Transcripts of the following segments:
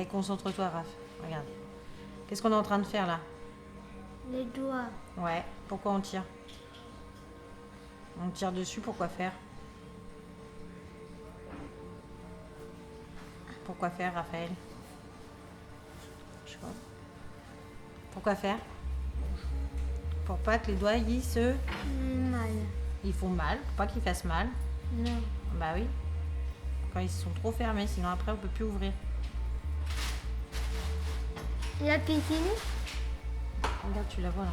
Allez, concentre-toi, Raph. Regarde. Qu'est-ce qu'on est en train de faire là? Les doigts. Ouais. Pourquoi on tire? On tire dessus, pourquoi faire? Pourquoi faire, Raphaël? Je sais pas. Pourquoi faire? Pour pas que les doigts Mal. ils font mal, pour pas qu'ils fassent mal. Non. Bah oui. Quand ils sont trop fermés, sinon après on peut plus ouvrir. La piscine. Regarde, tu la vois là.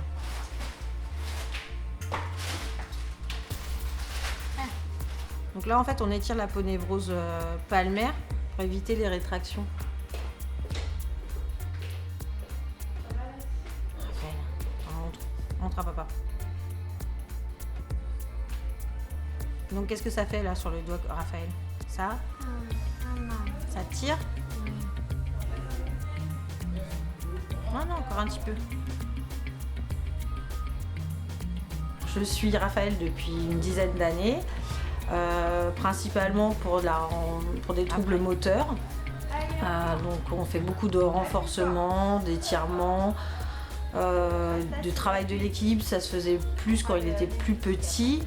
Donc là en fait on étire la ponévrose palmaire pour éviter les rétractions. Raphaël, montre à papa. Donc qu'est-ce que ça fait là sur le doigt, Raphaël? Ça? Ça tire? Non, encore un petit peu. Je suis Raphaël depuis une dizaine d'années, principalement pour des troubles moteurs. Donc on fait beaucoup de renforcement, d'étirement, de travail de l'équilibre. Ça se faisait plus quand il était plus petit.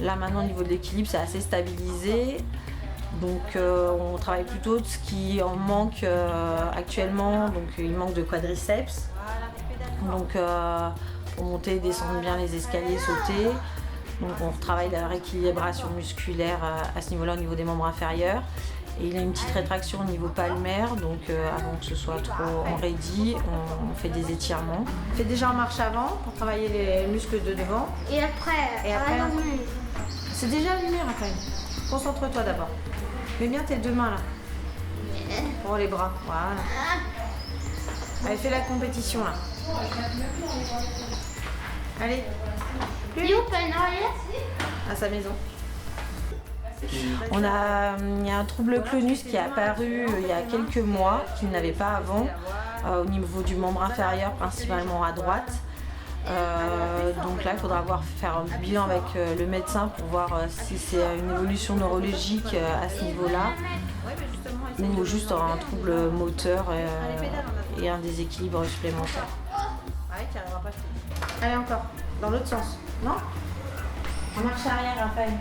Là maintenant au niveau de l'équilibre c'est assez stabilisé. Donc on travaille plutôt de ce qui en manque actuellement. Donc il manque de quadriceps. Donc pour monter et descendre bien les escaliers, sauter. Donc on travaille la rééquilibration musculaire à ce niveau-là, au niveau des membres inférieurs. Et il a une petite rétraction au niveau palmaire, donc avant que ce soit trop enraidi, on fait des étirements. On fait déjà en marche avant pour travailler les muscles de devant. Et après, C'est déjà allumé, Raphaël. Concentre-toi d'abord. Mets bien tes deux mains là. Pour les bras, voilà. Allez, fais la compétition là. Allez. Plus vite. À sa maison. Il y a un trouble clonus qui est apparu il y a quelques mois, qu'il n'avait pas avant, au niveau du membre inférieur, principalement à droite. Donc là, il faudra faire un bilan avec le médecin pour voir si c'est une évolution neurologique à ce niveau-là ou juste un trouble moteur et un déséquilibre supplémentaire. Allez, encore, dans l'autre sens, non? En marche arrière, Raphaël.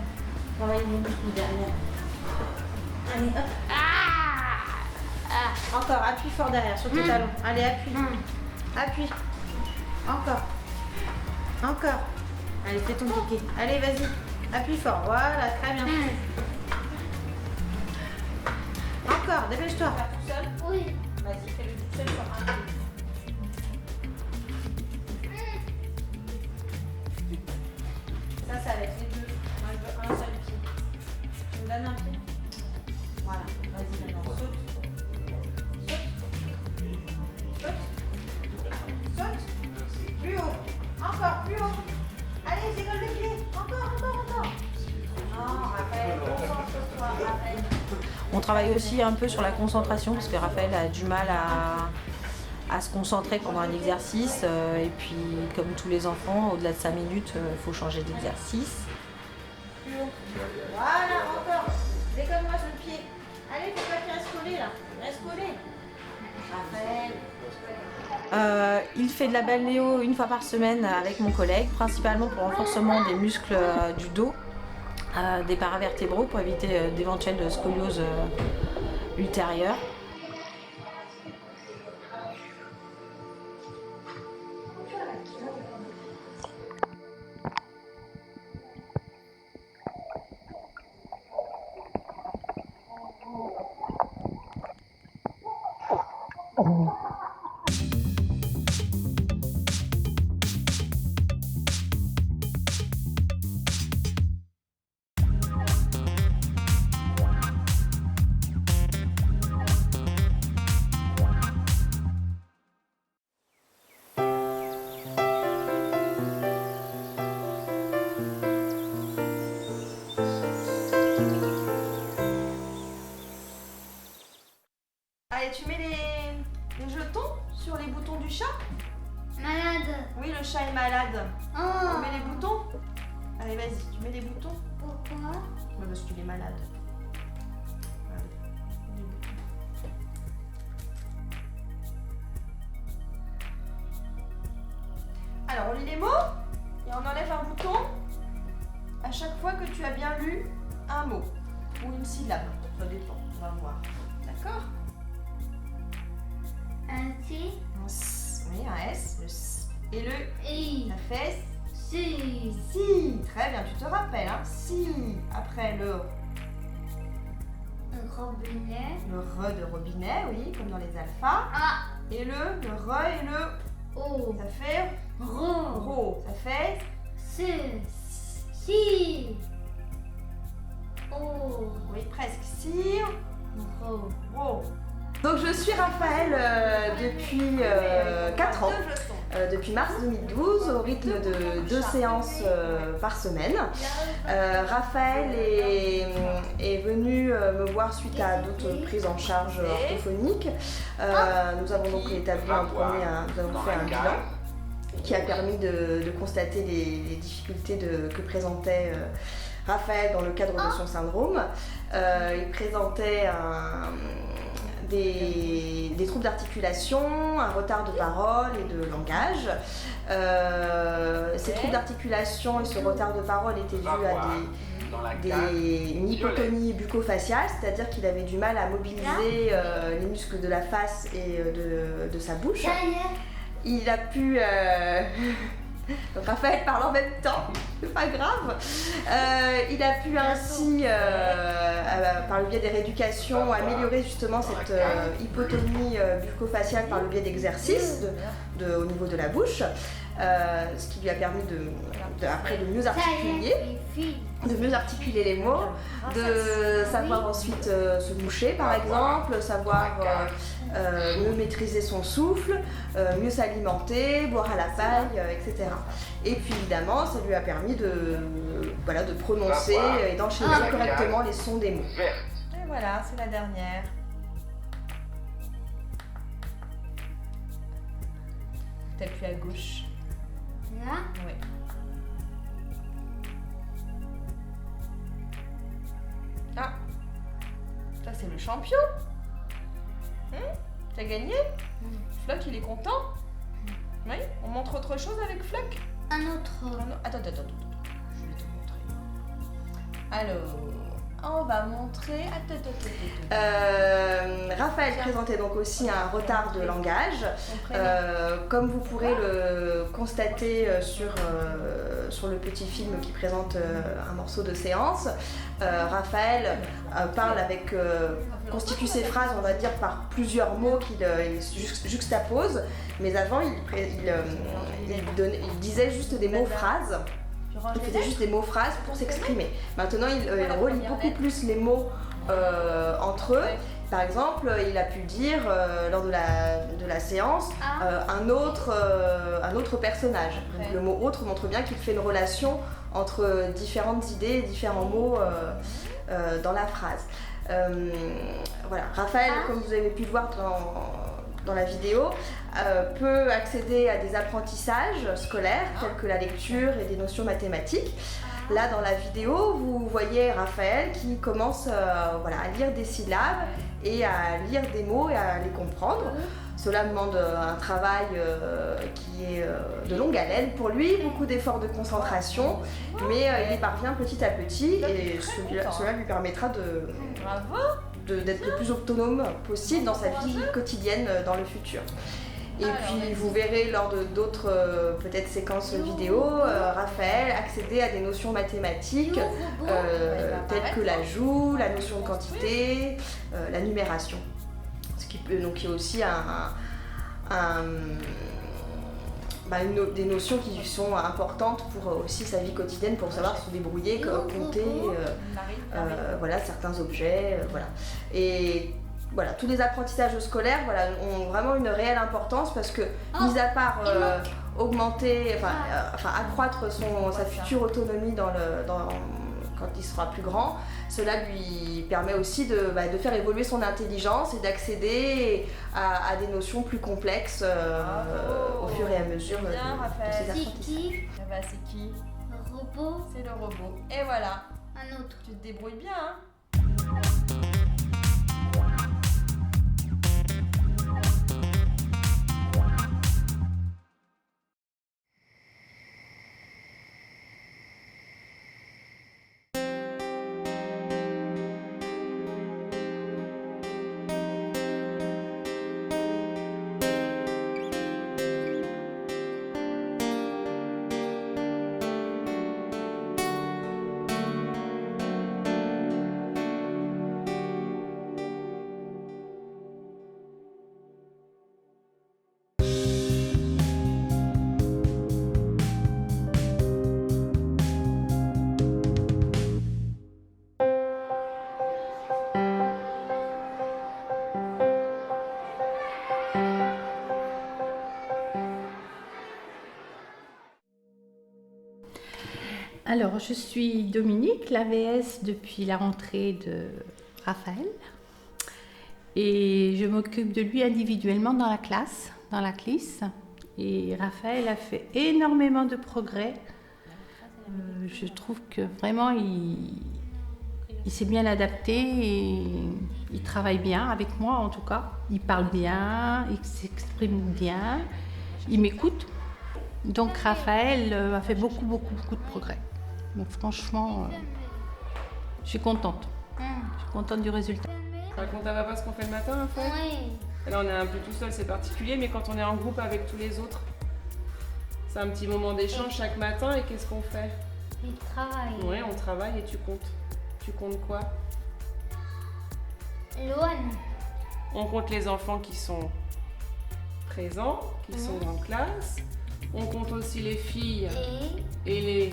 Travaillez les muscles derrière. Allez, hop. Encore, appuie fort derrière, sur tes talons. Allez, appuie. Appuie. Encore. Encore. Allez, fais ton piqué. Allez, vas-y. Appuie fort. Voilà, très bien. Encore, dépêche-toi. Tout seul? Oui. Vas-y, fais-le tout seul sur un pied. Ça va être les deux. Moi, je veux un seul pied. Tu me donnes un pied? Voilà. Vas-y, maintenant, saute. Saute. Plus haut. Encore, plus haut. Allez, décolle le pied. Encore. Non, Raphaël, concentre-toi, Raphaël. On travaille aussi un peu sur la concentration parce que Raphaël a du mal à se concentrer pendant un exercice. Et puis, comme tous les enfants, au-delà de 5 minutes, il faut changer d'exercice. Plus haut. Voilà, encore. Décolle-moi sur le pied. Allez, faut pas qu'il reste collé là. Il reste collé. Raphaël. Il fait de la balnéo une fois par semaine avec mon collègue, principalement pour renforcement des muscles du dos, des paravertébraux pour éviter d'éventuelles scolioses ultérieures. Allez, tu mets les jetons sur les boutons du chat? Malade. Oui, le chat est malade. Oh. Tu mets les boutons? Allez, vas-y, tu mets les boutons? Pourquoi? Bah, parce qu'il est malade. Allez, les boutons. on lit les mots et on enlève un bouton à chaque fois que tu as bien lu un mot ou une syllabe. Ça dépend, on va voir. D'accord? Un T. Un S, oui, un S, le S. Et le I. ça fait Si. si. Très bien, tu te rappelles, hein? Si. Après le Robinet. re de robinet, oui, comme dans les alphas. A. Et le re et le O. ça fait Ro. ro. Ça fait Si. Si. O. oui, presque si. Ro. Ro. Donc je suis Raphaël depuis 4 ans. Depuis mars 2012 au rythme de 2 séances par semaine. Raphaël est venu me voir suite à d'autres prises en charge orthophoniques. Nous avons donc établi nous avons fait un bilan qui a permis de constater les difficultés que présentait Raphaël dans le cadre de son syndrome. Il présentait des troubles d'articulation, un retard de parole et de langage. Ces troubles d'articulation et ce retard de parole étaient dus à une hypotonie bucco-faciale, c'est-à-dire qu'il avait du mal à mobiliser les muscles de la face et de sa bouche. Il a pu... Donc Raphaël parle en même temps, c'est pas grave. Il a pu ainsi, par le biais des rééducations, améliorer justement cette hypotonie bucco-faciale par le biais d'exercices au niveau de la bouche, ce qui lui a permis après de mieux articuler les mots, de savoir ensuite se moucher par exemple, savoir mieux maîtriser son souffle, mieux s'alimenter, boire à la paille, etc. Et puis évidemment, ça lui a permis de prononcer et d'enchaîner correctement les sons des mots. Et voilà, c'est la dernière. T'appuies à gauche. Là. Oui. Ah, ça c'est le champion. T'as gagné? Flock, il est content? Oui, on montre autre chose avec Flock? Un autre. Attends, je vais te montrer. Alors, on va montrer... Raphaël présentait donc aussi un retard de langage. Comme vous pourrez le constater sur le petit film qui présente un morceau de séance, Raphaël parle constitue ses phrases, on va dire, par plusieurs mots qu'il juxtapose, mais avant il disait juste des mots-phrases. Il faisait juste des mots-phrases pour s'exprimer. Maintenant, il relie beaucoup plus les mots entre eux. Par exemple, il a pu dire lors de la séance un autre personnage. Donc, le mot autre montre bien qu'il fait une relation entre différentes idées et différents mots dans la phrase. Voilà. Raphaël, comme vous avez pu le voir dans la vidéo, peut accéder à des apprentissages scolaires tels que la lecture et des notions mathématiques. Là, dans la vidéo, vous voyez Raphaël qui commence à lire des syllabes et à lire des mots et à les comprendre. Cela demande un travail qui est de longue haleine pour lui, beaucoup d'efforts de concentration, mais il y parvient petit à petit et cela lui permettra d'être le plus autonome possible dans sa vie quotidienne dans le futur. Et puis vous verrez lors de d'autres peut-être séquences vidéo, Raphaël accéder à des notions mathématiques telles que l'ajout, la notion de quantité, la numération. Donc il y a aussi des notions qui sont importantes pour aussi sa vie quotidienne, pour savoir se débrouiller, compter certains objets. Et voilà, tous les apprentissages scolaires ont vraiment une réelle importance parce que, mis à part accroître sa future autonomie quand il sera plus grand, cela lui permet aussi de faire évoluer son intelligence et d'accéder à des notions plus complexes au fur et à mesure de ses apprentissages. C'est qui? Le robot. C'est le robot. Et voilà. Un autre. Tu te débrouilles bien, hein? Alors, je suis Dominique, l'AVS depuis la rentrée de Raphaël. Et je m'occupe de lui individuellement dans la classe, dans la CLIS. Et Raphaël a fait énormément de progrès. Je trouve que vraiment, il s'est bien adapté et il travaille bien avec moi en tout cas. Il parle bien, il s'exprime bien, il m'écoute. Donc Raphaël a fait beaucoup de progrès. Donc franchement, je suis contente. Je suis contente du résultat. Raconte à papa ce qu'on fait le matin, Raphaël. Oui. Là, on est un peu tout seul, c'est particulier, mais quand on est en groupe avec tous les autres, c'est un petit moment d'échange chaque matin. Et qu'est-ce qu'on fait? Il travaille. Oui, on travaille et tu comptes. Tu comptes quoi? Loin. On compte les enfants qui sont présents, qui sont en classe. On compte aussi les filles et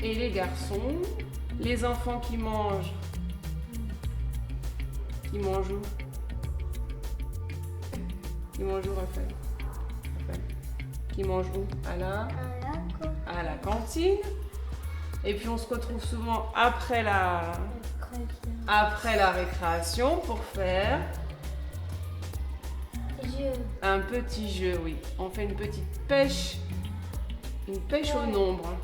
les garçons. Les enfants qui mangent. Qui mangent où? Qui mangent où, Raphaël? Qui mangent où? À la cantine. Et puis on se retrouve souvent après la récréation pour faire un petit jeu, oui. On fait une petite pêche, au nombre,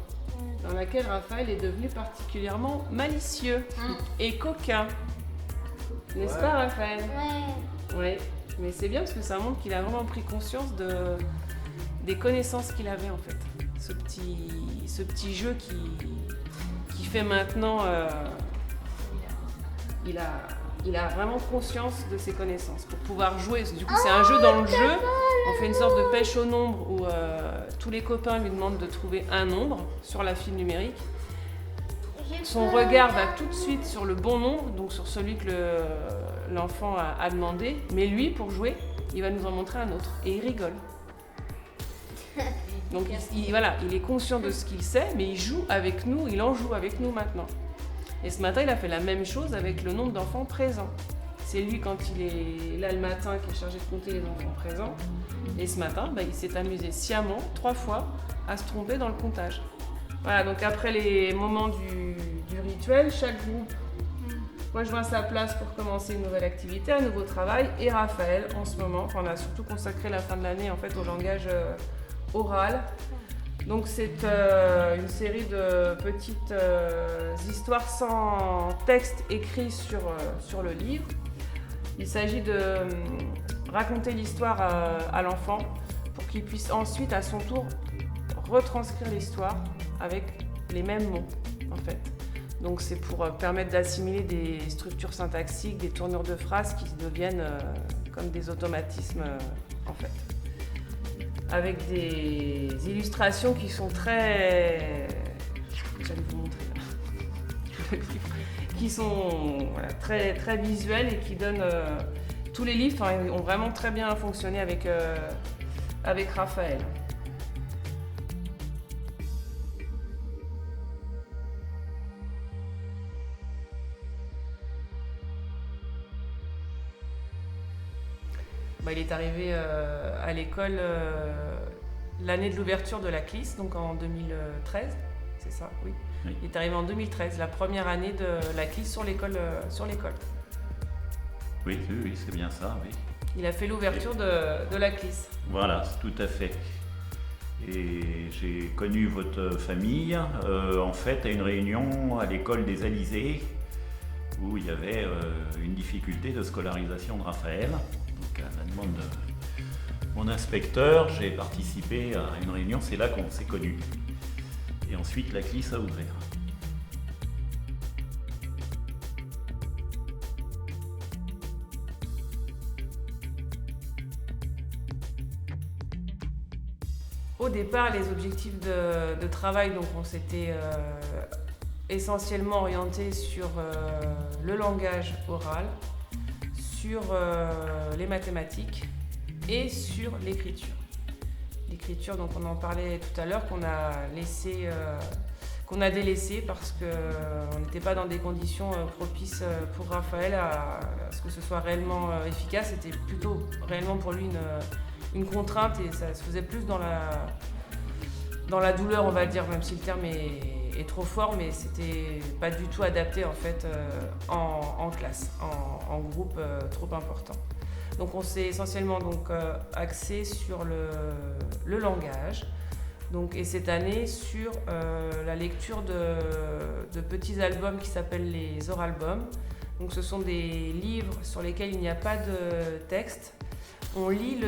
dans laquelle Raphaël est devenu particulièrement malicieux et coquin. N'est-ce pas, Raphaël? Oui, mais c'est bien parce que ça montre qu'il a vraiment pris conscience des connaissances qu'il avait en fait. Ce petit jeu qui fait maintenant, il a vraiment conscience de ses connaissances pour pouvoir jouer. Du coup, c'est un jeu dans le jeu. On fait une sorte de pêche au nombre où tous les copains lui demandent de trouver un nombre sur la file numérique. Son regard va tout de suite sur le bon nombre, donc sur celui que l'enfant a demandé. Mais lui, pour jouer, il va nous en montrer un autre et il rigole. Donc il est conscient de ce qu'il sait, mais il joue avec nous, il en joue avec nous maintenant. Et ce matin, il a fait la même chose avec le nombre d'enfants présents. C'est lui, quand il est là le matin, qui est chargé de compter les enfants présents. Et ce matin, il s'est amusé sciemment, 3 fois, à se tromper dans le comptage. Voilà, donc après les moments du rituel, chaque groupe rejoint sa place pour commencer une nouvelle activité, un nouveau travail. Et Raphaël, en ce moment, on a surtout consacré la fin de l'année en fait, au langage oral. Donc c'est une série de petites histoires sans texte écrit sur le livre. Il s'agit de raconter l'histoire à l'enfant pour qu'il puisse ensuite, à son tour, retranscrire l'histoire avec les mêmes mots, en fait. Donc c'est pour permettre d'assimiler des structures syntaxiques, des tournures de phrases qui deviennent comme des automatismes, en fait. Avec des illustrations qui sont très... J'allais vous montrer là. Qui sont très, très visuelles et qui donnent... tous les livres ont vraiment très bien fonctionné avec Raphaël. Il est arrivé à l'école l'année de l'ouverture de la CLIS, donc en 2013, c'est ça, oui. Il est arrivé en 2013, la première année de la CLIS sur l'école. Oui, c'est bien ça, oui. Il a fait l'ouverture de la CLIS. Voilà, tout à fait. Et j'ai connu votre famille, en fait, à une réunion à l'école des Alizés, où il y avait une difficulté de scolarisation de Raphaël. Donc, à la demande de mon inspecteur, j'ai participé à une réunion, c'est là qu'on s'est connus. Et ensuite, la CLIS a ouvert. Au départ, les objectifs de travail, donc on s'était essentiellement orienté sur le langage oral, sur les mathématiques et sur l'écriture. L'écriture, donc on en parlait tout à l'heure, qu'on a délaissé parce qu'on n'était pas dans des conditions propices pour Raphaël à ce que ce soit réellement efficace. C'était plutôt réellement pour lui une contrainte et ça se faisait plus dans dans la douleur, on va dire, même si le terme est trop fort, mais c'était pas du tout adapté en fait en classe, en groupe trop important. Donc on s'est essentiellement donc, axé sur le langage, donc, et cette année sur la lecture de petits albums qui s'appellent les oralbums. Donc ce sont des livres sur lesquels il n'y a pas de texte. On lit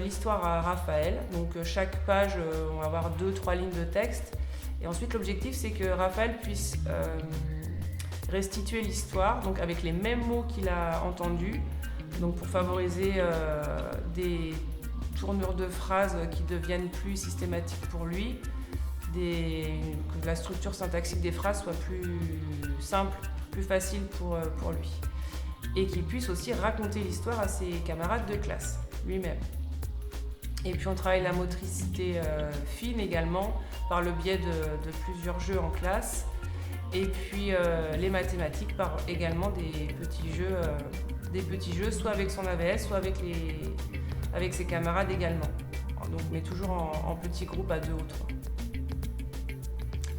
l'histoire à Raphaël, donc chaque page, on va avoir 2-3 lignes de texte. Et ensuite, l'objectif, c'est que Raphaël puisse restituer l'histoire, donc avec les mêmes mots qu'il a entendus, donc pour favoriser des tournures de phrases qui deviennent plus systématiques pour lui, que la structure syntaxique des phrases soit plus simple, plus facile pour lui. Et qu'il puisse aussi raconter l'histoire à ses camarades de classe, lui-même. Et puis on travaille la motricité fine également, par le biais de plusieurs jeux en classe. Et puis les mathématiques par également des petits jeux, soit avec son AVS, soit avec ses camarades également. Donc, mais toujours en petits groupes à 2 ou 3.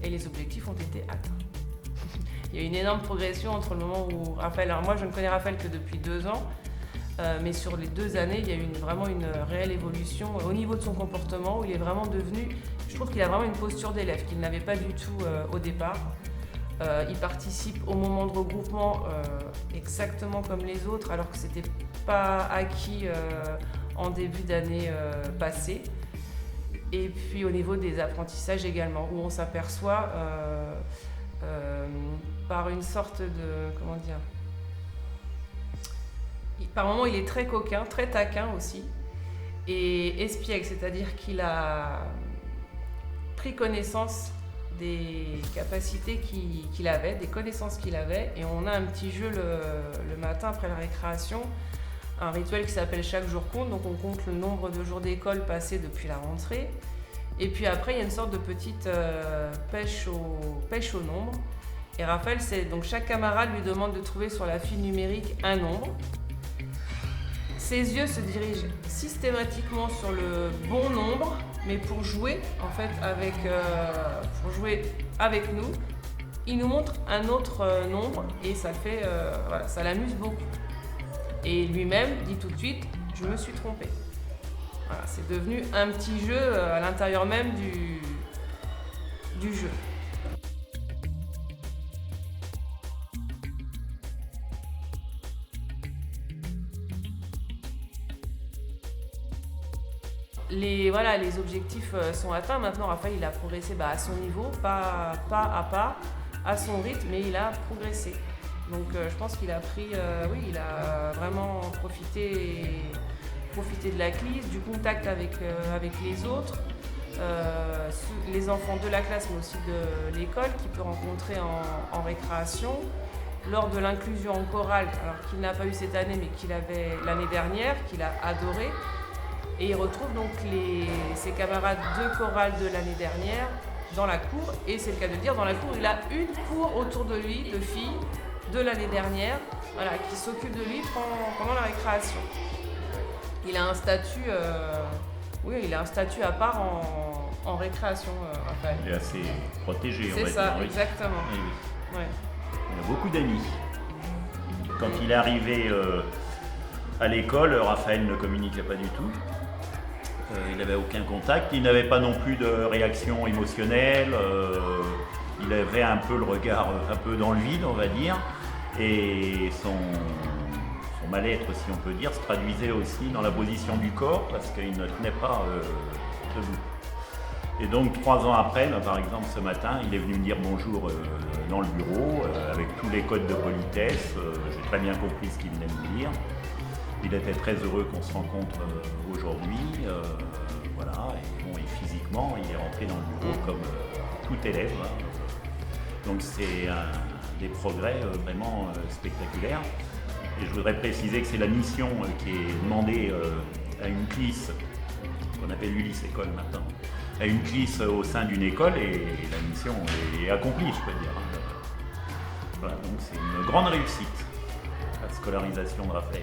Et les objectifs ont été atteints. Il y a une énorme progression entre le moment où Raphaël... Alors moi, je ne connais Raphaël que depuis 2 ans, mais sur les 2 années, il y a eu vraiment une réelle évolution au niveau de son comportement, où il est vraiment devenu... Je trouve qu'il a vraiment une posture d'élève qu'il n'avait pas du tout au départ. Il participe au moment de regroupement exactement comme les autres, alors que ce n'était pas acquis en début d'année passée. Et puis au niveau des apprentissages également, où on s'aperçoit par une sorte de... Comment dire ? Par moments, il est très coquin, très taquin aussi, et espiègle, c'est-à-dire qu'il a pris connaissance des capacités qu'il avait, des connaissances qu'il avait, et on a un petit jeu le matin après la récréation, un rituel qui s'appelle Chaque jour compte, donc on compte le nombre de jours d'école passés depuis la rentrée, et puis après il y a une sorte de petite pêche au nombre, et Raphaël, donc chaque camarade lui demande de trouver sur la file numérique un nombre. Ses yeux se dirigent systématiquement sur le bon nombre, mais pour jouer en fait avec nous, il nous montre un autre nombre et ça fait, ça l'amuse beaucoup. Et lui-même dit tout de suite, je me suis trompé. Voilà, c'est devenu un petit jeu à l'intérieur même du jeu. Les objectifs sont atteints. Maintenant, Raphaël, il a progressé à son niveau, pas à pas, à son rythme, mais il a progressé. Donc, je pense qu'il a pris, il a vraiment profité de la classe, du contact avec les autres, les enfants de la classe, mais aussi de l'école, qu'il peut rencontrer en récréation. Lors de l'inclusion en chorale, alors qu'il n'a pas eu cette année, mais qu'il avait l'année dernière, qu'il a adoré. Et il retrouve donc ses camarades de chorale de l'année dernière dans la cour. Et c'est le cas de dire, dans la cour, il a une cour autour de lui, de filles de l'année dernière, qui s'occupent de lui pendant la récréation. Il a un statut, à part en récréation, Raphaël. Il est assez protégé, on va dire. C'est ça, exactement. Oui. Ouais. Il a beaucoup d'amis. Quand il est arrivé à l'école, Raphaël ne communiquait pas du tout. Il n'avait aucun contact, il n'avait pas non plus de réaction émotionnelle, il avait un peu le regard un peu dans le vide, on va dire, et son mal-être, si on peut dire, se traduisait aussi dans la position du corps, parce qu'il ne tenait pas debout. Et donc 3 ans après, par exemple ce matin, il est venu me dire bonjour dans le bureau, avec tous les codes de politesse, j'ai très bien compris ce qu'il venait de me dire. Il était très heureux qu'on se rencontre aujourd'hui, et physiquement, il est rentré dans le bureau comme tout élève. Donc c'est des progrès vraiment spectaculaires. Et je voudrais préciser que c'est la mission qui est demandée à une CLIS, qu'on appelle Ulysse École maintenant, à une CLIS au sein d'une école, et la mission est accomplie, je peux dire. Voilà, donc c'est une grande réussite, la scolarisation de Raphaël.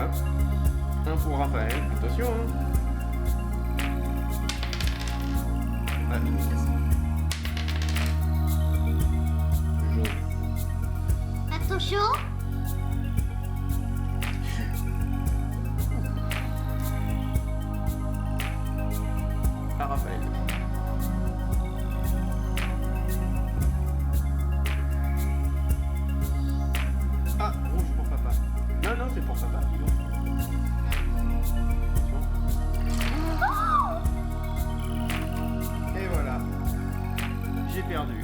Voilà. Un pour Raphaël. Attention, hein. Ah, il est cassé. Jaune. Attention. Ah, Raphaël. Ah, rouge pour papa. Non, non, c'est pour papa. Et voilà. J'ai perdu.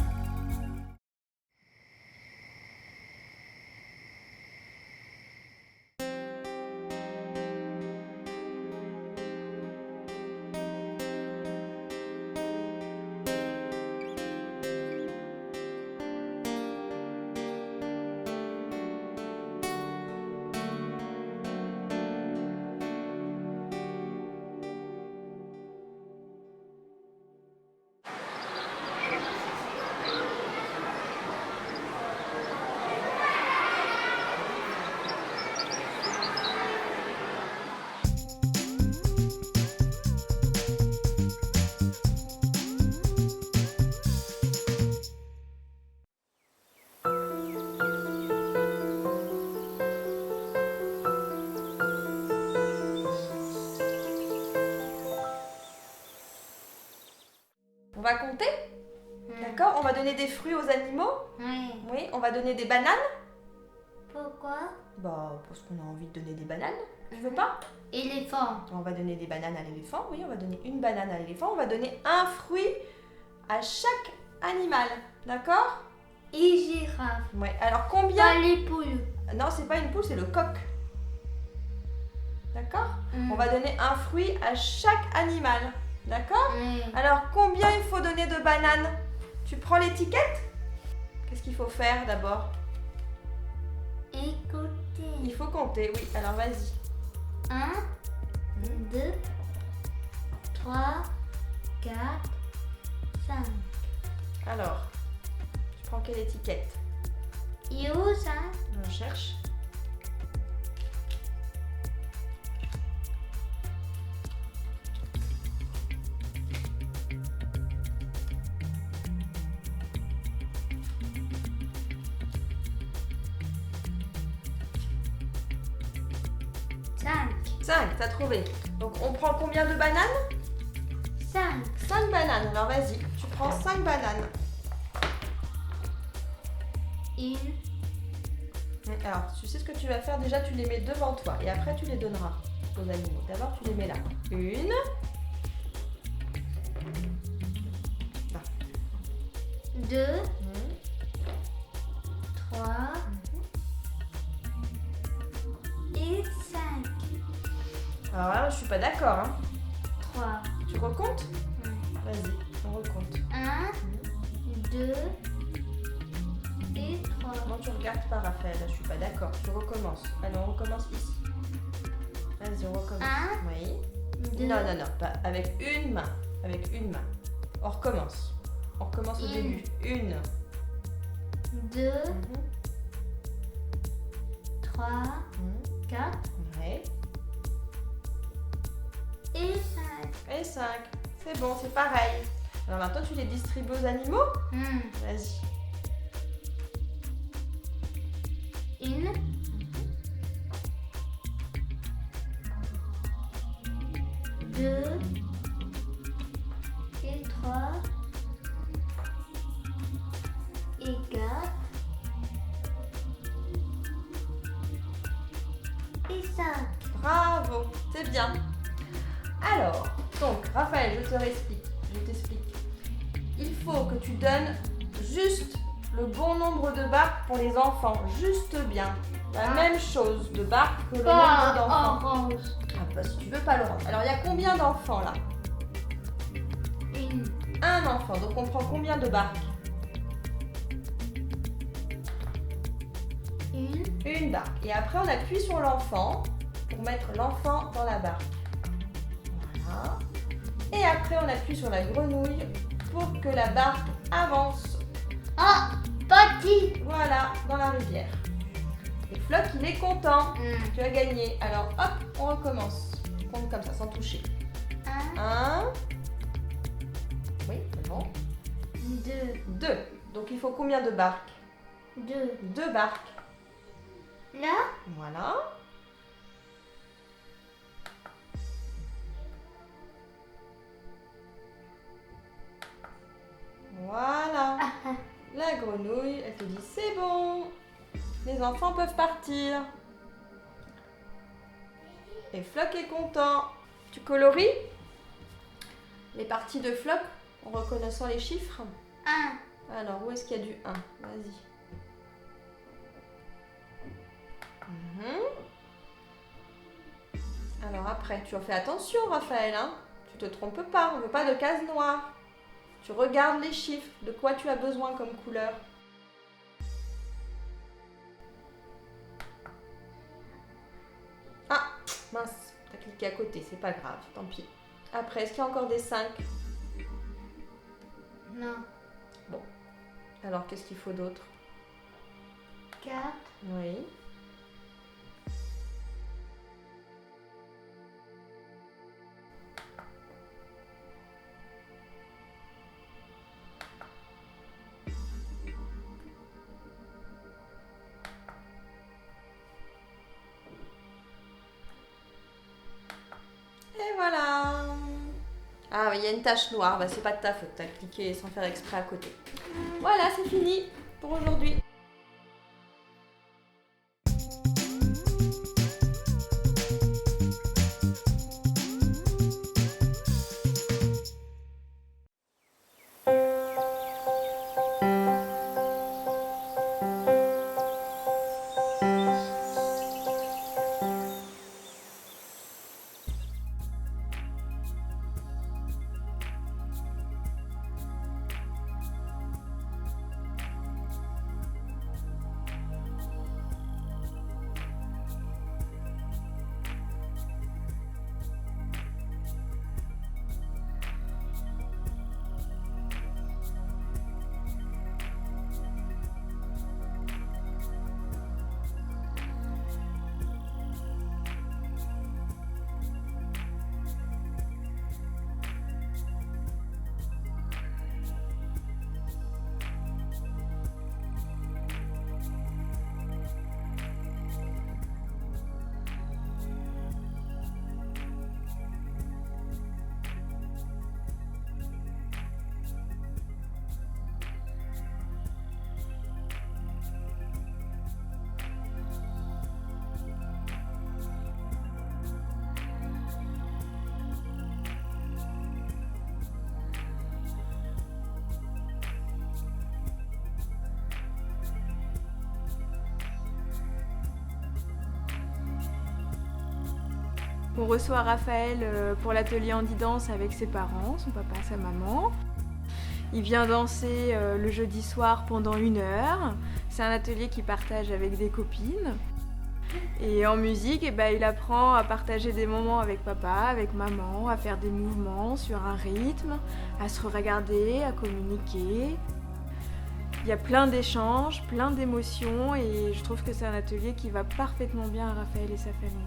On va compter? D'accord? On va donner des fruits aux animaux? Oui. Oui. On va donner des bananes? Pourquoi? Bah, parce qu'on a envie de donner des bananes. Tu veux pas? Éléphant. On va donner des bananes à l'éléphant. Oui, on va donner une banane à l'éléphant. On va donner un fruit à chaque animal. D'accord? Et girafe. Ouais. Alors combien? Pas les poules. Non, c'est pas une poule, c'est le coq. D'accord? Mm. On va donner un fruit à chaque animal. D'accord? Oui. Alors combien il faut donner de bananes? Tu prends l'étiquette? Qu'est-ce qu'il faut faire d'abord? Écoutez. Il faut compter, oui. Alors vas-y. 1, 2, 3, 4, 5. Alors, tu prends quelle étiquette? Et où ça? On cherche. Cinq. 5, t'as trouvé. Donc on prend combien de bananes? 5. 5 bananes. Alors vas-y, tu prends 5 bananes. Une. Alors, tu sais ce que tu vas faire? Déjà, tu les mets devant toi et après, tu les donneras aux animaux. D'abord, tu les mets là. Une. Là. 2, 3 et 5. Alors là, je suis pas d'accord. Hein. 3. Tu recomptes? Vas-y, on recompte. 1, 2 et 3. Non, tu regardes pas, Raphaël. Là, je suis pas d'accord. Tu recommences. Allez, on recommence ici. Vas-y, on recommence. 1, Oui. 2, Non, non, non, pas avec une main. Avec une main. On recommence. On recommence au Une. début. 1, 2, 3, 4 Ouais. et 5. Et 5. C'est bon, c'est pareil. Alors maintenant, tu les distribues aux animaux? Vas-y. Une. 2 et 3 et 4 et 5. Bravo, c'est bien. Alors, donc, Raphaël, je t'explique. Il faut que tu donnes juste le bon nombre de barques pour les enfants, juste bien. La même chose de barques que le nombre d'enfants. Orange. Ah bah si tu veux pas l'orange. Alors il y a combien d'enfants là? Une. Un enfant, donc on prend combien de barques? Une barque. Et après on appuie sur l'enfant pour mettre l'enfant dans la barque. Voilà. Et après on appuie sur la grenouille pour que la barque avance. Ah, petit. Voilà, dans la rivière. Et Floc, il est content. Tu as gagné. Alors hop, on recommence. On compte comme ça, sans toucher. 1. Oui, c'est bon. 2. Donc il faut combien de barques? 2 barques. Là, Voilà. Voilà. La grenouille, elle te dit c'est bon. Les enfants peuvent partir. Et Floc est content. Tu coloris les parties de Floc en reconnaissant les chiffres? 1. Alors, où est-ce qu'il y a du 1? Vas-y. Alors après, tu en fais attention, Raphaël, hein? Tu te trompes pas, on veut pas de cases noires. Tu regardes les chiffres, de quoi tu as besoin comme couleur. Ah, mince, t'as cliqué à côté, c'est pas grave, tant pis. Après, est-ce qu'il y a encore des 5? Non. Alors, qu'est-ce qu'il faut d'autre? 4. Oui. Et voilà. Ah oui, il y a une tache noire, bah, c'est pas de ta faute, t'as cliqué sans faire exprès à côté. Voilà, c'est fini pour aujourd'hui. On reçoit Raphaël pour l'atelier handi-danse avec ses parents, son papa, sa maman. Il vient danser le jeudi soir pendant 1 heure. C'est un atelier qu'il partage avec des copines. Et en musique, il apprend à partager des moments avec papa, avec maman, à faire des mouvements sur un rythme, à se regarder, à communiquer. Il y a plein d'échanges, plein d'émotions et je trouve que c'est un atelier qui va parfaitement bien à Raphaël et sa famille.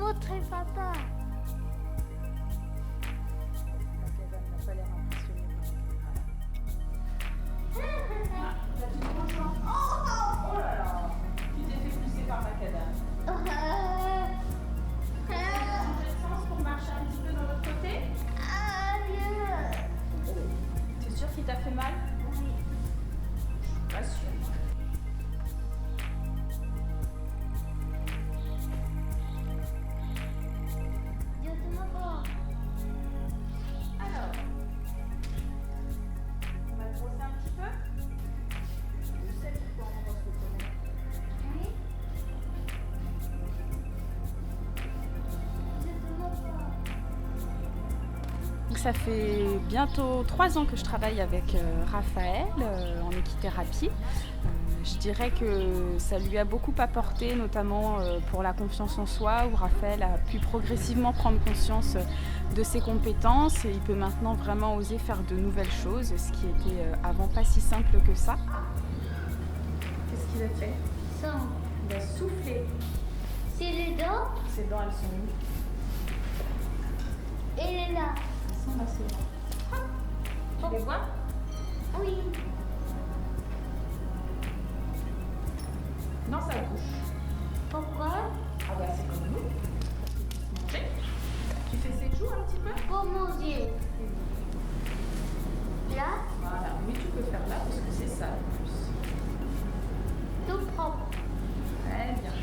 montrer papa. Ça fait bientôt 3 ans que je travaille avec Raphaël en équithérapie. Je dirais que ça lui a beaucoup apporté, notamment pour la confiance en soi, où Raphaël a pu progressivement prendre conscience de ses compétences et il peut maintenant vraiment oser faire de nouvelles choses, ce qui était avant pas si simple que ça. Qu'est-ce qu'il a fait? Il a soufflé. C'est les dents Ses dents, elles sont où? et les là. Elles sont là, ses dents. Tu les vois? Oui. Non, ça bouge. Pourquoi? Ah bah c'est comme nous. Manger. Tu fais ses joues un petit peu? Pour manger. Là, Voilà, oui tu peux faire là parce que c'est ça en plus. tout propre. Très bien.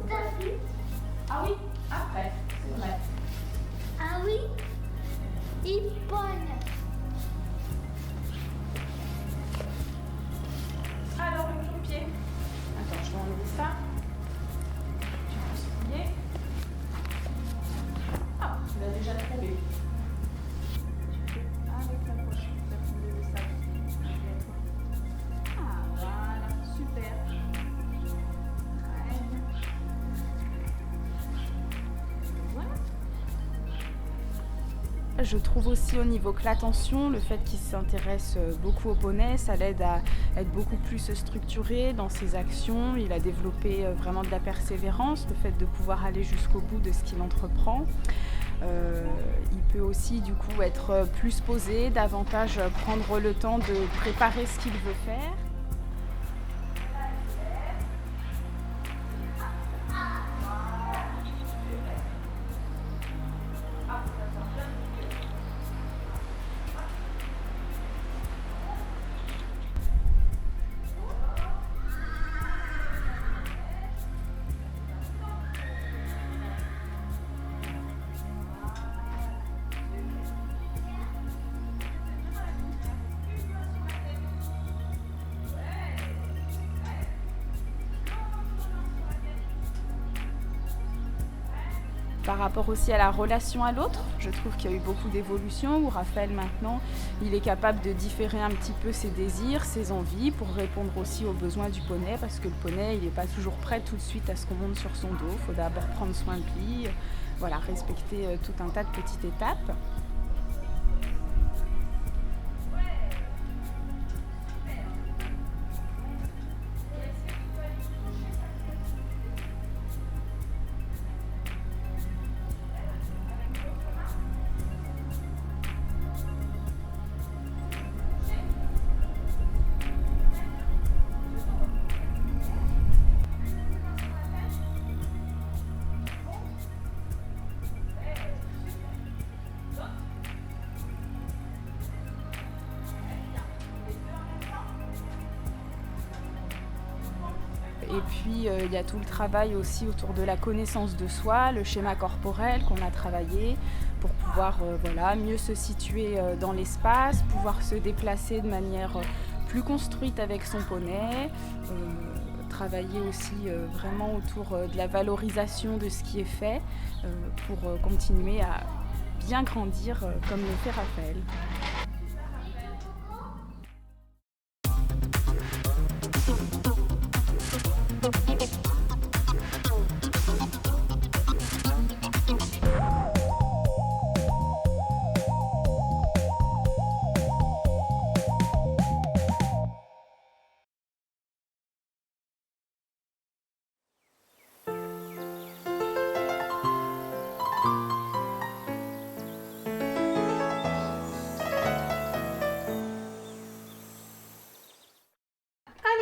T'as vu? Ah oui, après, c'est vrai. Ah oui? Il pogne. Alors le pied. Attends, je vais enlever ça. Tu peux se plier. Ah, tu l'as déjà trouvé. Tu fais avec la poche, tu as trouvé le sac. Ah, voilà, super. Très bien. Voilà. Je trouve aussi au niveau que l'attention, le fait qu'il s'intéresse beaucoup au poney, ça l'aide à être beaucoup plus structuré dans ses actions. Il a développé vraiment de la persévérance, le fait de pouvoir aller jusqu'au bout de ce qu'il entreprend. Il peut aussi du coup être plus posé, davantage prendre le temps de préparer ce qu'il veut faire. Par rapport aussi à la relation à l'autre, je trouve qu'il y a eu beaucoup d'évolutions où Raphaël maintenant, il est capable de différer un petit peu ses désirs, ses envies pour répondre aussi aux besoins du poney parce que le poney, il n'est pas toujours prêt tout de suite à ce qu'on monte sur son dos. Il faut d'abord prendre soin de lui, voilà, respecter tout un tas de petites étapes. Et puis il y a tout le travail aussi autour de la connaissance de soi, le schéma corporel qu'on a travaillé pour pouvoir voilà, mieux se situer dans l'espace, pouvoir se déplacer de manière plus construite avec son poney, travailler aussi vraiment autour de la valorisation de ce qui est fait pour continuer à bien grandir comme le fait Raphaël.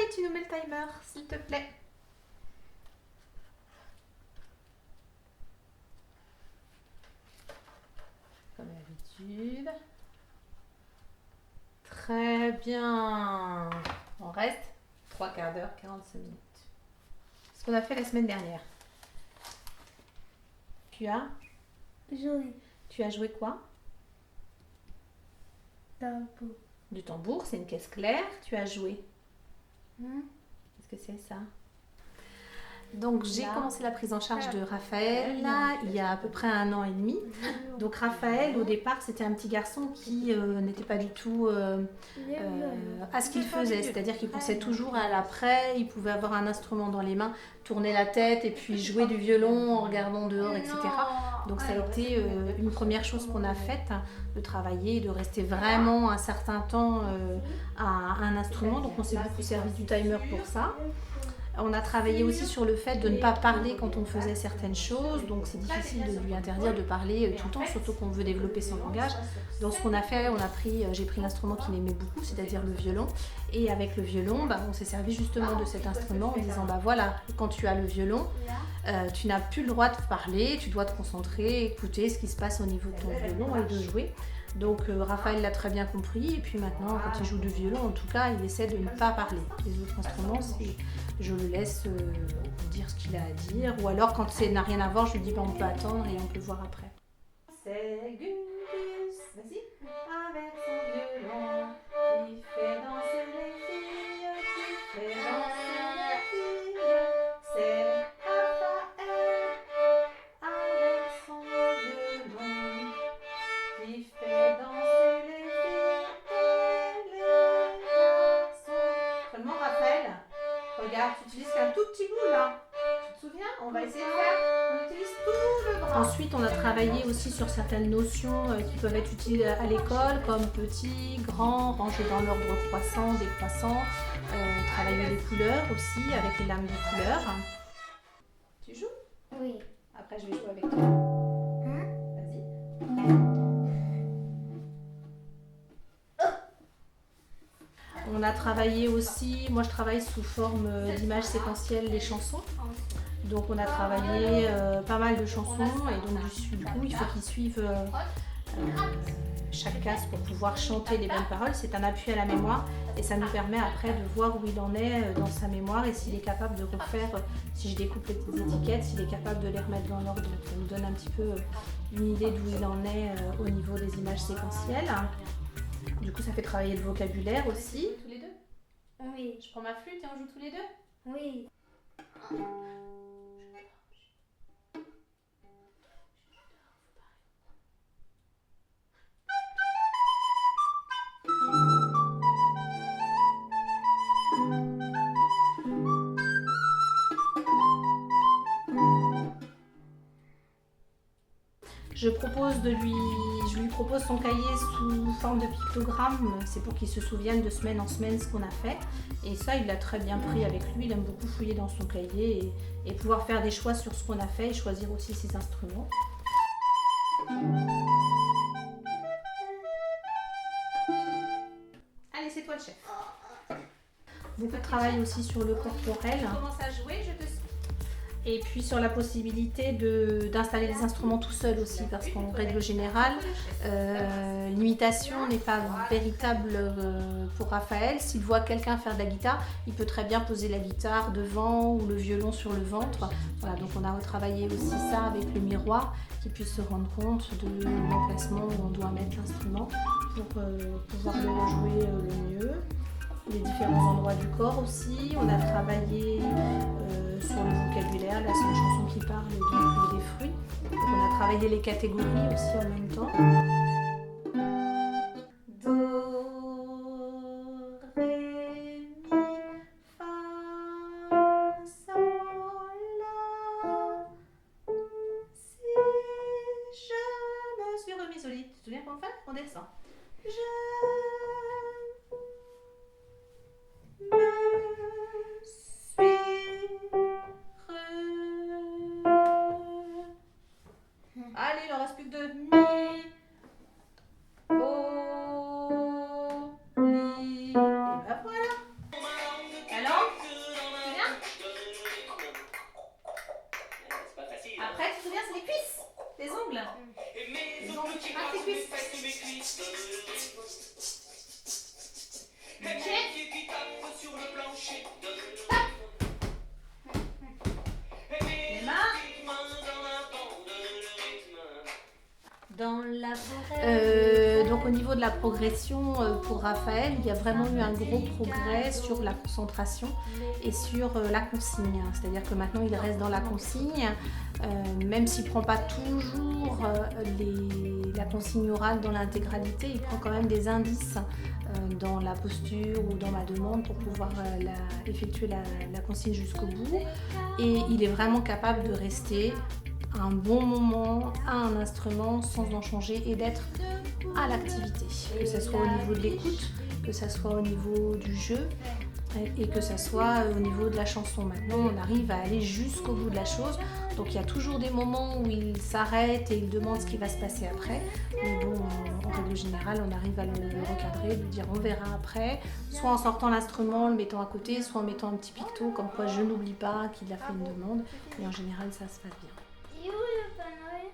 Allez, tu nous mets le timer, s'il te plaît. Comme d'habitude. Très bien. On reste 3 quarts d'heure, 45 minutes. Ce qu'on a fait la semaine dernière. Tu as joué quoi? Tambour. Du tambour, c'est une caisse claire. Tu as joué. Qu'est-ce que c'est ça? Donc j'ai commencé la prise en charge de Raphaël là, il y a à peu près 1 an et demi. Donc Raphaël au départ c'était un petit garçon qui n'était pas du tout à ce qu'il faisait, c'est-à-dire qu'il pensait toujours à l'après, il pouvait avoir un instrument dans les mains, tourner la tête et puis jouer du violon en regardant dehors, etc. Donc ça a été une première chose qu'on a faite, de travailler, de rester vraiment un certain temps à un instrument, donc on s'est beaucoup servi du timer pour ça. On a travaillé aussi sur le fait de ne pas parler quand on faisait certaines choses, donc c'est difficile de lui interdire de parler tout le temps, surtout qu'on veut développer son langage. Donc ce qu'on a fait, j'ai pris l'instrument qu'il aimait beaucoup, c'est-à-dire le violon, et avec le violon, on s'est servi justement de cet instrument en disant voilà, quand tu as le violon, tu n'as plus le droit de parler, tu dois te concentrer, écouter ce qui se passe au niveau de ton violon et de jouer. Donc Raphaël l'a très bien compris et puis maintenant quand il joue du violon en tout cas il essaie de ne pas parler. Les autres instruments je le laisse dire ce qu'il a à dire ou alors quand ça n'a rien à voir je lui dis on peut attendre et on peut voir après. C'est Gus, vas-y, avec son violon qui fait danser les filles, qui fait danser les filles, c'est Raphaël avec son violon. Qui fait danser les filles et les garçons. Seulement Raphaël, regarde, tu utilises qu'un tout petit bout là. Tu te souviens? On va essayer de faire. On utilise tout le bras. Ensuite, on a travaillé aussi sur certaines notions qui peuvent être utiles à l'école, comme petit, grand, rangé dans l'ordre croissant, décroissant. Travailler les couleurs aussi, avec les lames de couleurs. Tu joues? Oui. Après, je vais jouer avec toi. Vas-y. On a travaillé aussi, moi je travaille sous forme d'images séquentielles les chansons. Donc on a travaillé pas mal de chansons et donc du coup il faut qu'ils suivent chaque case pour pouvoir chanter les bonnes paroles. C'est un appui à la mémoire et ça nous permet après de voir où il en est dans sa mémoire et s'il est capable de refaire, si je découpe les étiquettes, s'il est capable de les remettre dans l'ordre. Donc ça nous donne un petit peu une idée d'où il en est au niveau des images séquentielles. Du coup, ça fait travailler le vocabulaire aussi. Tous les deux? Oui. Je prends ma flûte et on joue tous les deux? Oui. Je lui propose son cahier sous forme de pictogramme, c'est pour qu'il se souvienne de semaine en semaine ce qu'on a fait. Et ça, il l'a très bien pris avec lui, il aime beaucoup fouiller dans son cahier et pouvoir faire des choix sur ce qu'on a fait et choisir aussi ses instruments. Allez, c'est toi le chef. Beaucoup de travail aussi sur le corporel. Tu commences à jouer, je te suis. Et puis sur la possibilité d'installer les instruments tout seul aussi, parce qu'en règle générale, l'imitation n'est pas véritable pour Raphaël. S'il voit quelqu'un faire de la guitare, il peut très bien poser la guitare devant ou le violon sur le ventre. Voilà, donc on a retravaillé aussi ça avec le miroir, qu'il puisse se rendre compte de l'emplacement où on doit mettre l'instrument pour pouvoir le rejouer le mieux. Les différents endroits du corps aussi. On a travaillé sur le vocabulaire, là c'est une chanson qui parle donc, des fruits. Donc on a travaillé les catégories aussi en même temps. Do, ré, mi, fa, sol, la. Si je me suis remise au lit. Tu te souviens qu'on fait? On descend. Je allez, il en reste plus que 2. Mi, o, li. Et ben voilà. Alors niveau de la progression pour Raphaël, il y a vraiment eu un gros progrès sur la concentration et sur la consigne. C'est-à-dire que maintenant il reste dans la consigne, même s'il ne prend pas toujours la consigne orale dans l'intégralité, il prend quand même des indices dans la posture ou dans ma demande pour pouvoir effectuer la consigne jusqu'au bout. Et il est vraiment capable de rester un bon moment à un instrument sans en changer et d'être à l'activité, que ce soit au niveau de l'écoute, que ce soit au niveau du jeu et que ce soit au niveau de la chanson. Maintenant, on arrive à aller jusqu'au bout de la chose, donc il y a toujours des moments où il s'arrête et il demande ce qui va se passer après, mais bon, en règle générale, on arrive à le recadrer, lui dire on verra après, soit en sortant l'instrument, le mettant à côté, soit en mettant un petit picto, comme quoi je n'oublie pas qu'il a fait une demande, et en général, ça se passe bien. Et où le Père Noël?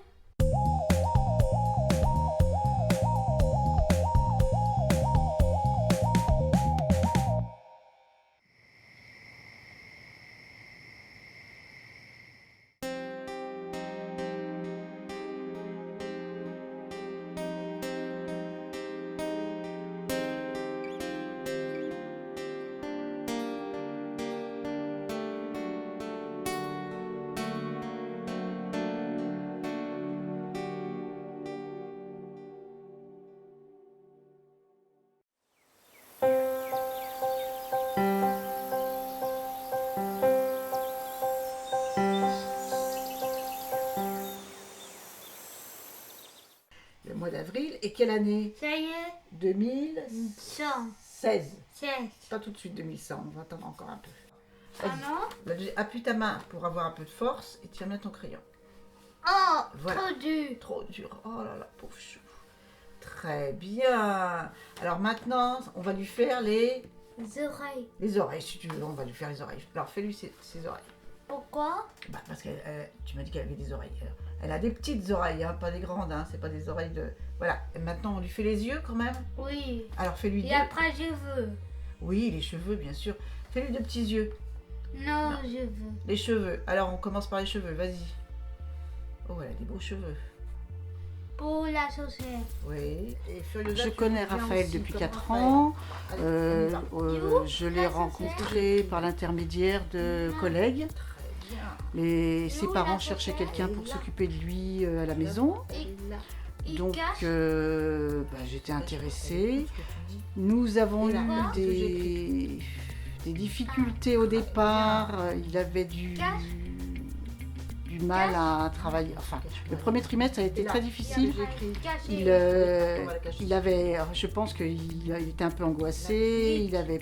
Le mois d'avril. Et quelle année? Ça y est, 2016. 116. Pas tout de suite 2100, on va attendre encore un peu. Ah non? Vas-y, appuie ta main pour avoir un peu de force et tiens bien ton crayon. Oh, Voilà. trop dur. Trop dur. Oh là là, pauvre chou. Très bien. Alors maintenant, on va lui faire les Oreilles. oreilles, si tu veux. On va lui faire les oreilles. Alors fais-lui ses oreilles. Pourquoi? Bah, parce que tu m'as dit qu'elle avait des oreilles. Alors, elle a des petites oreilles, hein, pas des grandes. Hein, c'est pas des oreilles de... Voilà. Et maintenant, on lui fait les yeux quand même. Oui. Alors fais-lui Et deux. après, je veux. Oui, les cheveux, bien sûr. Fais-lui de petits yeux. Non, Non. je veux. Les cheveux. Alors, on commence par les cheveux. Vas-y. Oh, elle a des beaux cheveux. Pour la chaussette. Oui. Et Furiosa, Je tu connais viens Raphaël aussi, depuis comme 4 Raphaël. ans. Allez, on y va. Je l'ai rencontré par l'intermédiaire de collègues. Très bien. Ses parents cherchaient quelqu'un pour s'occuper de lui à la maison. Il Donc cache. j'étais intéressée. Nous avons eu des difficultés au départ. Il avait du mal à travailler. Enfin, le premier trimestre a été très difficile. Caché. Il avait, je pense qu'il était un peu angoissé, il avait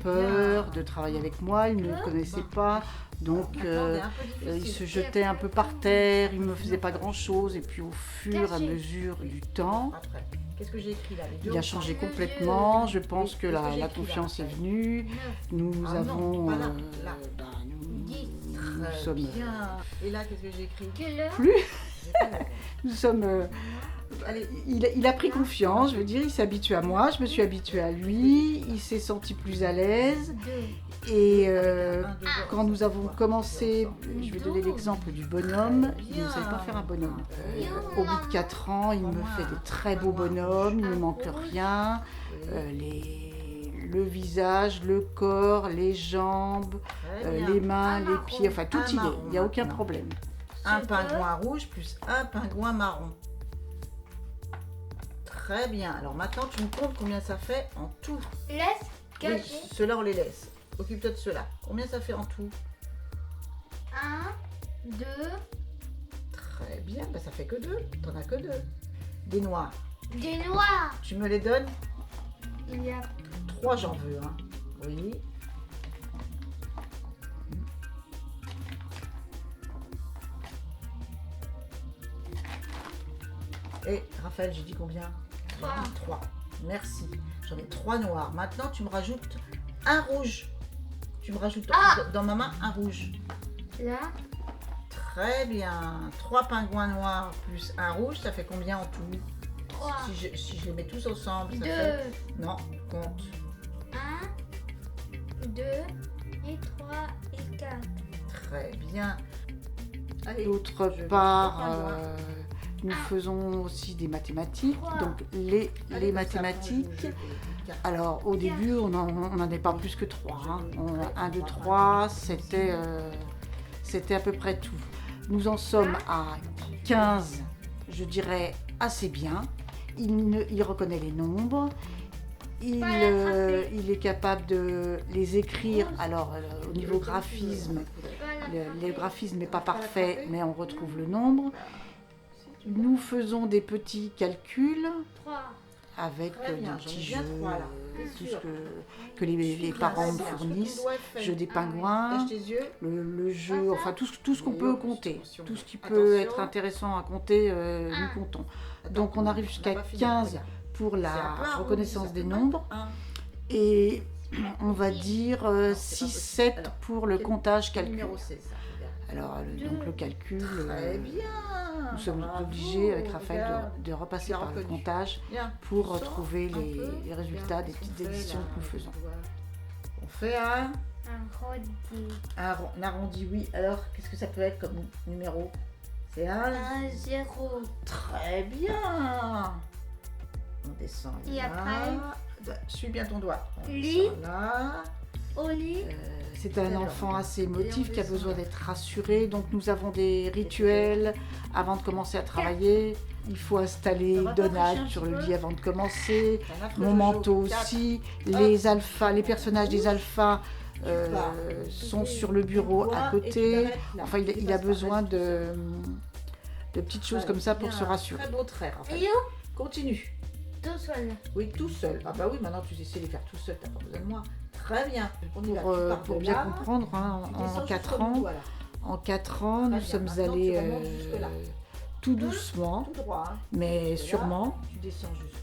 peur de travailler avec moi, il ne me connaissait pas, donc il se jetait un peu par terre, il ne me faisait pas grand chose, et puis au fur et à mesure du temps, Qu'est-ce que j'ai écrit là? il a changé complètement, je pense que la confiance est venue, nous avons... Nous sommes... Bien. Et là, qu'est-ce que j'ai écrit? Quelle heure? Nous sommes... il a pris confiance, je veux dire, il s'est habitué à moi, je me suis habituée à lui, il s'est senti plus à l'aise. Et quand nous avons commencé, je vais donner l'exemple du bonhomme, il ne savait pas faire un bonhomme. Au bout de 4 ans, il me fait des très beaux bonhommes, il ne me manque rien. Le visage, le corps, les jambes, les mains, les pieds, enfin tout y est, il n'y a aucun problème. Un pingouin rouge plus un pingouin marron. Très bien. Alors maintenant, tu me comptes combien ça fait en tout. Laisse Oui, cacher. ceux-là, on les laisse. Occupe-toi de ceux-là. Combien ça fait en tout? 1, 2, Très bien. Bah, ça fait que 2. T'en as que 2. Des noirs. des noirs. Tu me les donnes? Il y a 3, j'en veux. Hein. Oui. Et Raphaël, j'ai dit combien? 3. 3. Merci. J'en ai 3 noirs. Maintenant, tu me rajoutes un rouge. Tu me rajoutes dans ma main un rouge. Là, Très bien. 3 pingouins noirs plus un rouge, ça fait combien en tout? 3, Si je les mets tous ensemble, ça 2, fait... Non, compte. 1, 2, et 3, et 4. Très bien. Allez, D'autre je vais part, voir. nous faisons aussi des mathématiques. Donc les mathématiques, alors au début on n'en est pas plus que 3. 1, 2, 3, c'était à peu près tout. Nous en sommes à 15, je dirais assez bien. Il reconnaît les nombres. Il est capable de les écrire. Alors, au niveau graphisme, le graphisme n'est pas parfait, mais on retrouve le nombre. Nous faisons des petits calculs avec des petits jeux, tout ce que les parents me fournissent, jeu des pingouins, le jeu, enfin tout ce qu'on peut compter, tout ce qui peut être intéressant à compter, nous comptons. Donc on arrive jusqu'à 15 pour la reconnaissance des nombres et on va dire 6-7 pour le comptage calcul. Alors donc le calcul, nous sommes obligés avec Raphaël de repasser par le comptage pour retrouver les résultats des petites éditions que nous faisons. On fait un arrondi. arrondi, oui. Alors qu'est-ce que ça peut être comme numéro? C'est un 0. Très bien. On descend Et là. après Suis bien ton doigt. On Lui. descend là. Au lit. C'est un enfant assez émotif qui a besoin d'être rassuré, donc nous avons des rituels avant de commencer à travailler. Il faut installer Donald sur le lit avant de commencer, mon manteau aussi, les personnages des alphas sont sur le bureau à côté. Enfin, il a besoin de petites choses comme ça pour se rassurer. Très beau trait, Raphaël. Et Continue. tout seul. Oui, tout seul. Ah bah oui, maintenant tu essaies de les faire tout seul, t'as pas besoin de moi. Très bien. Pour bien comprendre, en 4 ans, nous sommes allés tout doucement, mais sûrement.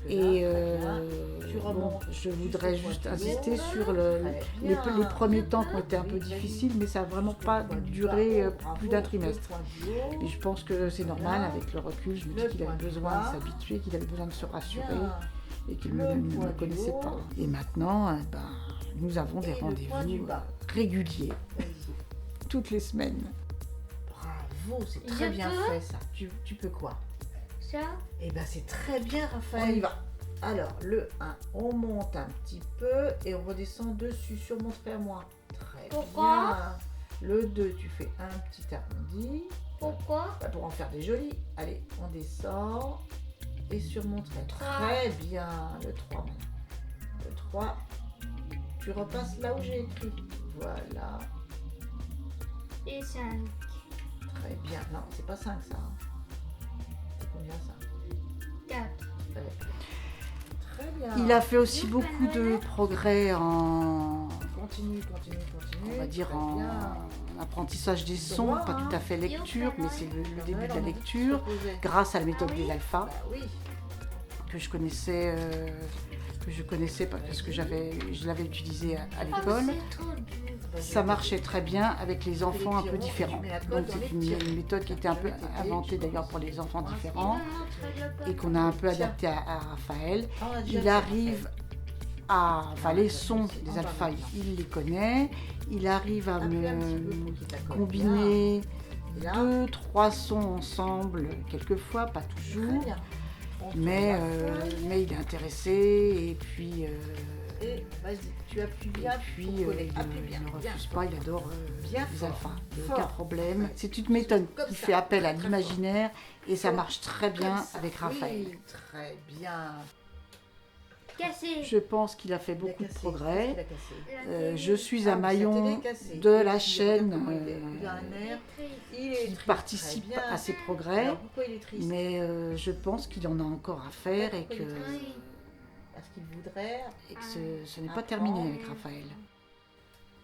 Et je voudrais juste insister sur les premiers temps qui ont été un peu difficiles, mais ça n'a vraiment pas duré plus d'un trimestre. Et je pense que c'est normal, avec le recul, je me dis qu'il avait besoin de s'habituer, qu'il avait besoin de se rassurer et qu'il ne me connaissait pas. Et maintenant, nous avons des rendez-vous réguliers, toutes les semaines. Bravo, c'est très bien fait ça. Tu peux quoi? Ça. Eh ben c'est très bien, Raphaël. On y va. Alors, le 1, on monte un petit peu et on redescend dessus, surmonterai à moi. Très Pourquoi bien. Le 2, tu fais un petit arrondi. Pourquoi? Pour en faire des jolis. Allez, on descend et surmonterai. Très bien. Le 3 maintenant. Le 3, tu repasses là où j'ai écrit. Voilà. Et 5. Très bien. Non, c'est pas 5 ça. C'est combien ça? 4. Très bien. Il a fait aussi beaucoup de progrès en... Continue. On va dire en apprentissage des sons, pas tout à fait lecture, mais c'est le début de la lecture, grâce à la méthode des alphas, que je connaissais parce que je l'avais utilisée à l'école. Ça marchait très bien avec les enfants un peu différents. Donc c'est une méthode qui était un peu inventée d'ailleurs pour les enfants différents et qu'on a un peu adaptée à Raphaël. Il arrive les sons des alphas, il les connaît. Il arrive à me combiner 2-3 sons ensemble, quelquefois, pas toujours. Mais il est intéressé et puis vas-y, tu appuies bien. Il ne refuse pas, il adore les alphas. Il n'y a aucun problème. C'est une méthode qui fait appel à l'imaginaire et ça marche très bien avec Raphaël. Oui, très bien. Cassé. Je pense qu'il a fait beaucoup de progrès. Je suis un maillon de la chaîne qui participe à ses progrès, mais je pense qu'il en a encore à faire et que ce n'est pas terminé avec Raphaël.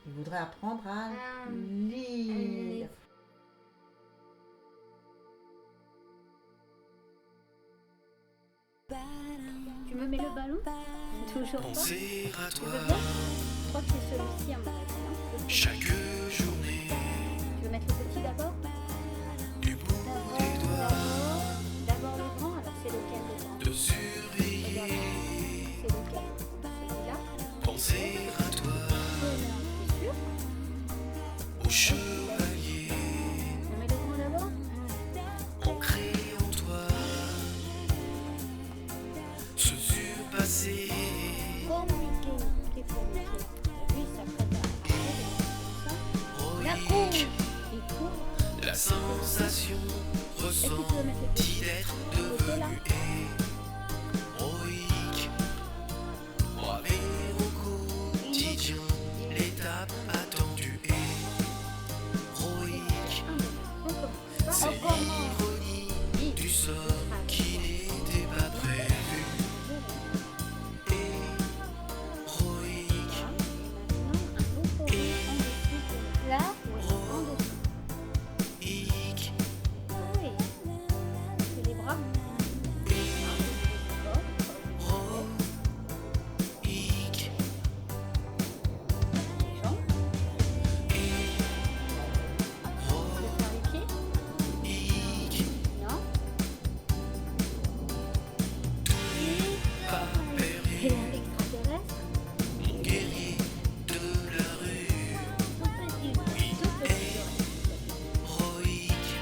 Il voudrait apprendre à lire. Tu me mets le ballon? Toujours pas. Penser à toi. Je crois que c'est celui-ci à mon avis. Chaque journée. Tu veux mettre le petit d'abord? Du bout des doigts. D'abord le grand, alors c'est lequel le grand? De surveiller. C'est lequel? Celui-là? Penser à toi. T'es sûr? Au chevalier. On met le grand d'abord? Ancré en toi. sensation ressentie d'être devenu héroïque. Braver au quotidien l'étape attendue héroïque. C'est l'ironie du sort qui n'était pas prévu. Héroïque. Là, Héroïque. oui. C'est les bras. Héroïque. Les jambes. On peut faire les pieds. Héroïque. Non. Pas perdu. Et l'extraterrestre. Mon guerrier de la rue. Héroïque.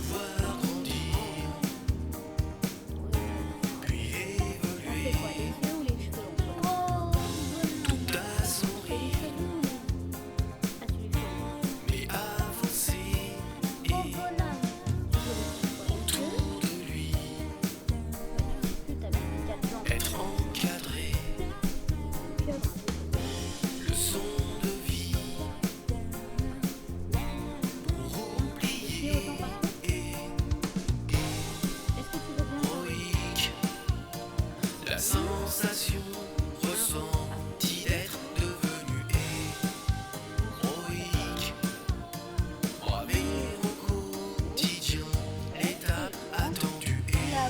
Voir grandir. Puis évoluer. C'est quoi, les yeux ou les cheveux? Tout à son rythme. Mais avancer et autour de lui. Être encadré. Leçon de vie. Pour oublier. Héroïque. La sensation ressentie d'être devenu héroïque. Braver au quotidien l'étape attendue héroïque.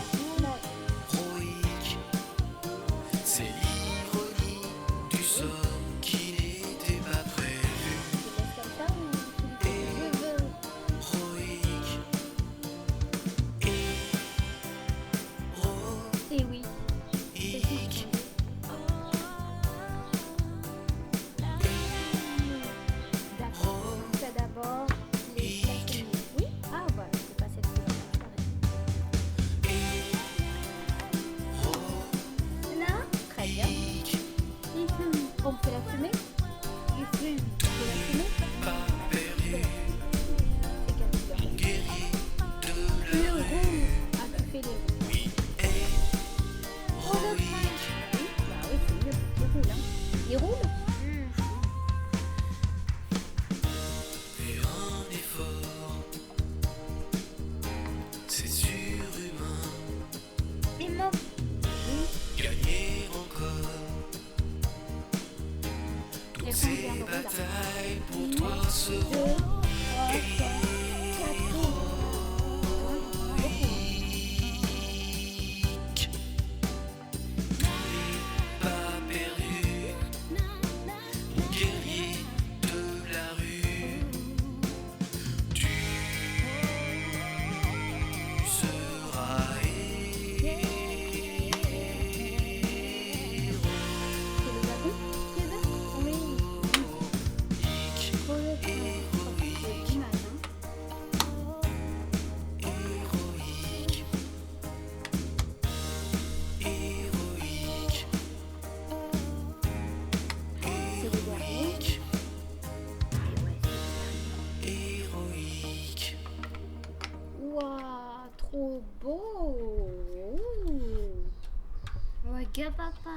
C'est l'ironie du sort qui n'était pas prévu. Héroïque. Et oui. Héroïque. D'accord. C'est d'abord les plaques. Oui. Ah voilà, c'est pas cette couleur. Là. Très bien. Il fume. On fait la fumée. Il fume. On fait la fumée. Pas perdu. C'est quelle couleur? Mon guerrier de Le la rouge. rue. Ah, tu fais les rouges. Oui. Héroïque. Oui, bah oui, c'est mieux. Il roule, hein. Il roule. Et un effort. C'est surhumain. Et mon. Gagner encore. Les Toutes rouges, ces là, batailles pour toi seront héroïques. Tout n'est pas perdu. Mon guerrier de la rue. Tu seras héroïque. Héroïque. Héroïque. Héroïque. Waouh, trop beau. Regarde papa.